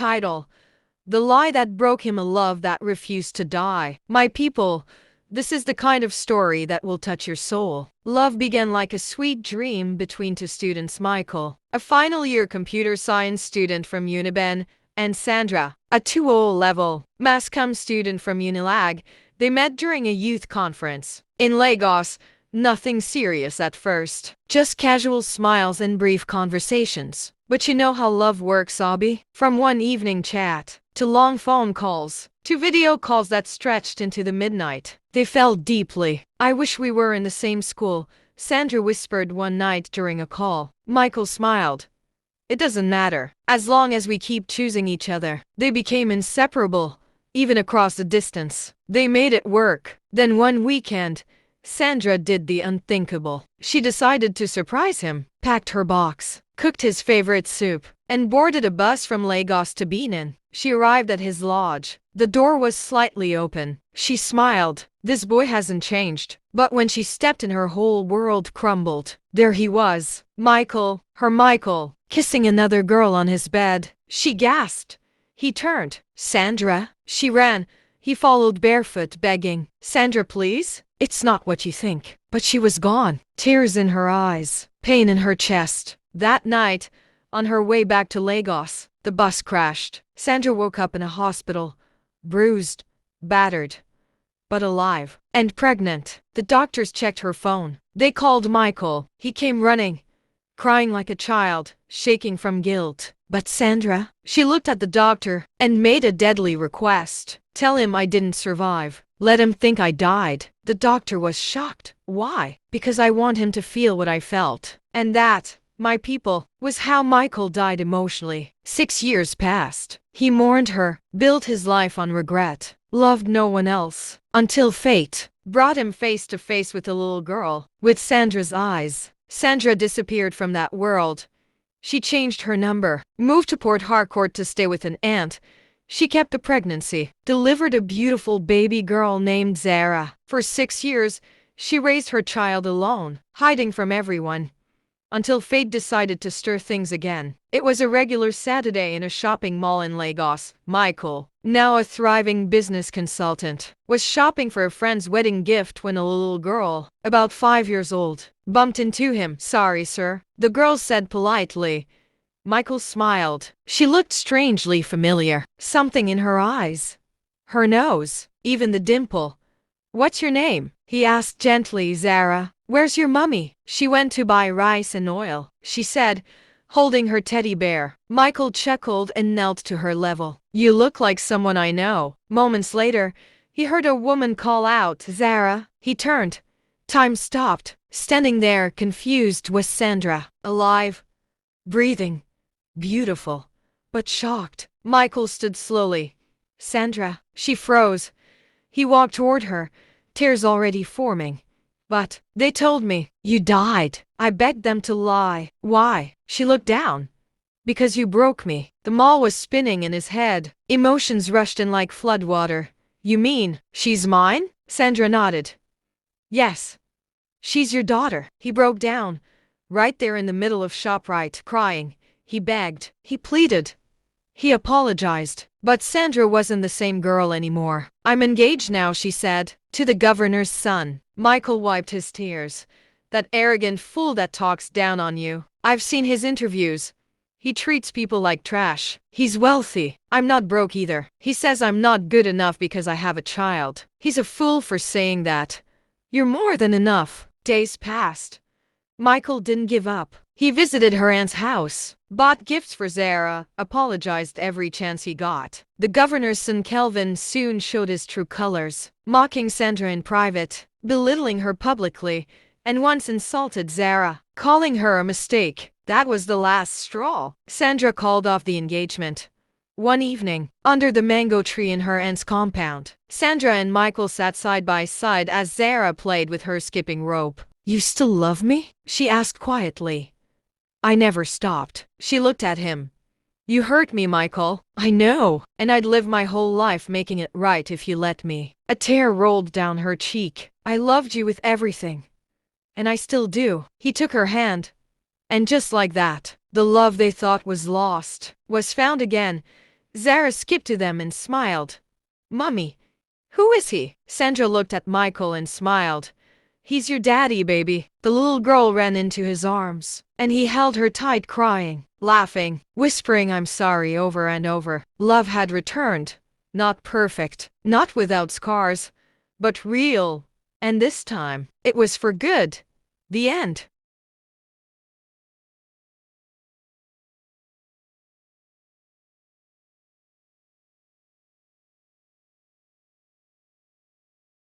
Title: The Lie That Broke Him, a Love That Refused to Die. My people, this is the kind of story that will touch your soul. Love began like a sweet dream between two students, Michael, a final-year computer science student from Uniben, and Sandra, a 2O-level mass comm student from Unilag. They met during a youth conference in Lagos. Nothing serious at first, just casual smiles and brief conversations. But you know how love works, Abby? From one evening chat, to long phone calls, to video calls that stretched into the midnight, they fell deeply. I wish we were in the same school, Sandra whispered one night during a call. Michael smiled. It doesn't matter, as long as we keep choosing each other. They became inseparable, even across the distance. They made it work. Then one weekend, Sandra did the unthinkable. She decided to surprise him, packed her box, cooked his favorite soup, and boarded a bus from Lagos to Benin. She arrived at his lodge. The door was slightly open. She smiled. This boy hasn't changed. But when she stepped in, her whole world crumbled. There he was, Michael, her Michael, kissing another girl on his bed. She gasped. He turned. Sandra. She ran. He followed barefoot, begging, Sandra, please? It's not what you think. But she was gone. Tears in her eyes, pain in her chest. That night, on her way back to Lagos, the bus crashed. Sandra woke up in a hospital, bruised, battered, but alive, and pregnant. The doctors checked her phone. They called Michael. He came running, crying like a child, shaking from guilt. But Sandra, she looked at the doctor and made a deadly request. Tell him I didn't survive. Let him think I died. The doctor was shocked. Why? Because I want him to feel what I felt. And that, my people, was how Michael died emotionally. 6 years passed. He mourned her, built his life on regret, loved no one else, until fate brought him face to face with a little girl, with Sandra's eyes. Sandra disappeared from that world. She changed her number, moved to Port Harcourt to stay with an aunt. She kept the pregnancy, delivered a beautiful baby girl named Zara. For 6 years, she raised her child alone, hiding from everyone, until fate decided to stir things again. It was a regular Saturday in a shopping mall in Lagos. Michael, now a thriving business consultant, was shopping for a friend's wedding gift when a little girl, about 5 years old, bumped into him. Sorry, sir, the girl said politely. Michael smiled. She looked strangely familiar. Something in her eyes, her nose, even the dimple. What's your name? He asked gently. Zara. Where's your mummy? She went to buy rice and oil, she said, holding her teddy bear. Michael chuckled and knelt to her level. You look like someone I know. Moments later, he heard a woman call out, Zara. He turned. Time stopped. Standing there, confused, was Sandra. Alive, breathing, beautiful, but shocked. Michael stood slowly. Sandra. She froze. He walked toward her, tears already forming. But they told me you died. I begged them to lie. Why? She looked down. Because you broke me. The mall was spinning in his head. Emotions rushed in like floodwater. You mean she's mine? Sandra nodded. Yes. She's your daughter. He broke down, right there in the middle of ShopRite, crying. He begged. He pleaded. He apologized. But Sandra wasn't the same girl anymore. I'm engaged now, she said, to the governor's son. Michael wiped his tears. That arrogant fool that talks down on you. I've seen his interviews. He treats people like trash. He's wealthy. I'm not broke either. He says I'm not good enough because I have a child. He's a fool for saying that. You're more than enough. Days passed. Michael didn't give up. He visited her aunt's house, bought gifts for Zara, apologized every chance he got. The governor's son Kelvin soon showed his true colors, mocking Sandra in private, belittling her publicly, and once insulted Zara, calling her a mistake. That was the last straw. Sandra called off the engagement. One evening, under the mango tree in her aunt's compound, Sandra and Michael sat side by side as Zara played with her skipping rope. You still love me? She asked quietly. I never stopped. She looked at him. You hurt me, Michael. I know. And I'd live my whole life making it right if you let me. A tear rolled down her cheek. I loved you with everything. And I still do. He took her hand. And just like that, the love they thought was lost was found again. Zara skipped to them and smiled. Mummy, who is he? Sandra looked at Michael and smiled. He's your daddy, baby. The little girl ran into his arms, and he held her tight, crying, laughing, whispering I'm sorry over and over. Love had returned. Not perfect, not without scars, but real. And this time, it was for good. The end.